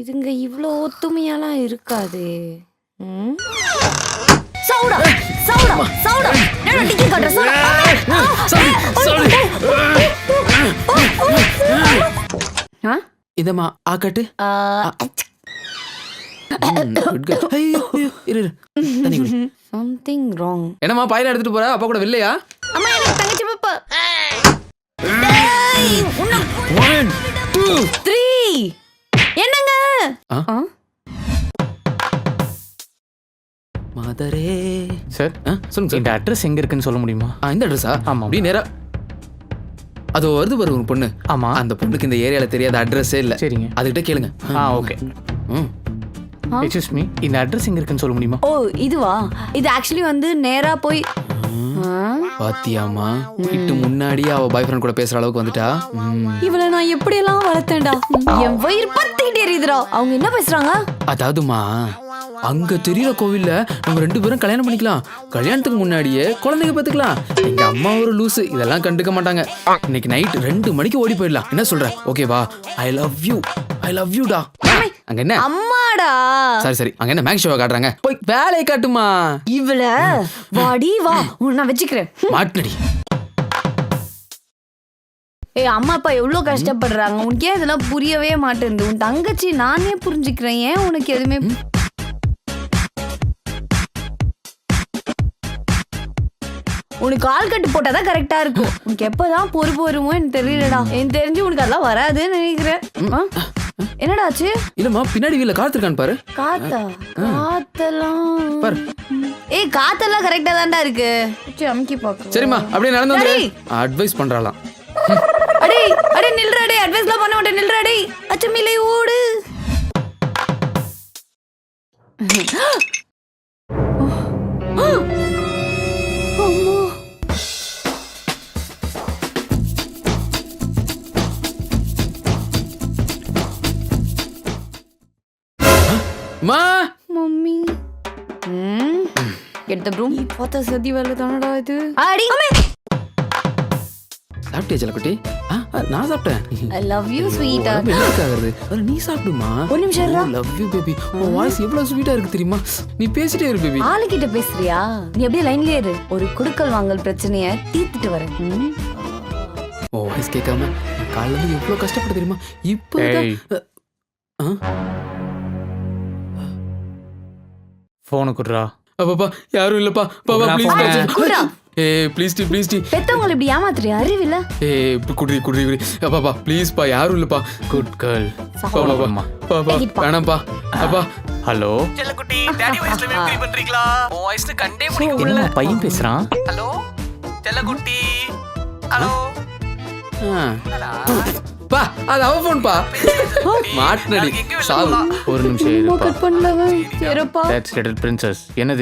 இதுங்க இவ்ளோ ஒத்துமையாலாம் இருக்காது. சவுடா சவுடா சவுடா நான் டிக்கி கட்டற சவுடா. இதமா ஆக்கட்டு. Something wrong. என்னம்மா பாயில எடுத்துட்டு போற? அப்பா கூட வெளிலையா? அம்மா எனக்கு தங்கச்சி பாப்பா. 1 2 3 என்னங்க? மதரே சார் சொல்லுங்க சார். இந்த அட்ரஸ் எங்க இருக்குன்னு சொல்ல முடியுமா? இந்த அட்ரஸா? ஆமா. அப்படி நேரா அது வருது பாரு ஒரு பொண்ணு. ஆமா. அந்த பொண்ணுக்கு இந்த ஏரியால தெரியாத அட்ரஸே இல்ல. சரிங்க. அதுகிட்ட கேளுங்க. ஓகே. எக்ஸ்கியூஸ் மீ, இந்த அட்ரஸ் எங்க இருக்குன்னு சொல்ல முடியுமா? ஓ இதுவா? இது ஆக்சுவலி வந்து நேரா போய் பாத்தியாமா இட்டு முன்னாடியே அவ பாய் ஃப்ரெண்ட் கூட பேசுற அளவுக்கு வந்துட்டா. இவளை நான் எப்படி எல்லாம் வளர்த்தேன்டா. என் வயிறு பத்திக்கிட்டே எரியுதுடா. அவங்க என்ன பேசுறாங்க? அதாவதுமா அங்க தெரியற கோவில்ல நம்ம 2 பேரும் கல்யாணம் பண்ணிக்கலாம். கல்யாணத்துக்கு முன்னாடியே குழந்தைங்க பெத்துக்கலாம். எங்க அம்மா ஒரு லூசு, இதெல்லாம் கண்டுக்க மாட்டாங்க. இன்னைக்கு நைட் 2 மணிக்கு ஓடி போயிடலாம். என்ன சொல்ற? ஓகேவா? ஐ லவ் யூ டா. அங்க என்ன அம்மாடா? சரி அங்க என்ன மேக் ஷோவை காட்டுறாங்க? போய் வேலையை காட்டுமா. இவள வாடி வா, நான் வச்சுக்கிறேன். மாட்டடி. ஏய் அம்மா அப்பா எவ்வளவு கஷ்டப்படுறாங்க. உனக்கு ஏன் இதெல்லாம் புரியவே மாட்டேங்குது? உன் தங்கச்சி நானே புரிஞ்சுக்கிறேன். ஏன் உனக்கு எதுவுமே உனக்கு ஆள் கட்டு போட்டாதான் கரெக்டா இருக்கும். உனக்கு எப்பதான் பொறுப்பு வருமோ எனக்கு தெரியலடா. எனக்கு தெரிஞ்சு உனக்கு அதெல்லாம் வராதுன்னு நினைக்கிறேன். என்னடா ஆச்சு? இல்லம்மா பின்னாடி வீல காத்திருக்கான்னு பாரு. காத்தெல்லாம் பாரு. ஏய் காத்தெல்லாம் கரெக்டா தான்டா இருக்கு. அமுக்கி பாக்க. சரிம்மா அப்படியே நடந்து வந்து அட்வைஸ் பண்றாளாம். அடே அடே நில்றா. டேய் அட்வைஸ்லாம் பண்ண மாட்டேன். நில்றா. டேய் அச்சமில்லை ஓடு. மா மம்மி get the broom. பார்த்தா சதி வேலை தானடா இது. அடி சாப்பிட்டியா செல்லக்குட்டி? நான் சாப்பிட்டேன். I love you sweet. ஆகுது. நீ சாப்பிடுமா. ஒரு நிமிஷம் இருடா. Love you baby. உன் வாய்ஸ் எவ்வளவு ஸ்வீட்டா இருக்கு தெரியுமா? நீ பேசிட்டே இரு பேபி. ஆளு கிட்ட பேசுறியா? நீ அப்படியே லைன்லயே இரு. ஒரு குடுக்கல் வாங்கல் பிரச்சனைய தீர்த்துட்டு வரேன். ஓ வாய்ஸ் கேட்காம காலையில இருந்து எவ்வளவு கஷ்டப்பட்டு தெரியுமா? இப்போ போன் குடுறா. அப்பா யாரும் இல்லப்பா. பாபா ப்ளீஸ். குடுடா. ஏய் ப்ளீஸ் ப்ளீஸ். பெத்தவங்கள இப்படி ஏமாத்துறியா? அறிவில்ல. ஏய் குடி. அப்பா ப்ளீஸ் பா யாரும் இல்லப்பா. Good girl. பாபா வேணாம்ப்பா. அப்பா ஹலோ செல்லக்குட்டி, டாடி வாய்ஸ்ல வெயிட் பண்றீங்களா? உன் வாய்ஸ் கண்டே பிடிக்க முடியல. என்ன பையன் பேசுறான்? ஹலோ செல்லக்குட்டி. ஹலோ பா அது அவ போன் பா. மாட்னடி சாவு. ஒரு நிமிஷம் இருப்பா. கட் பண்ணலவே. சரிப்பா. That's little princess. என்னது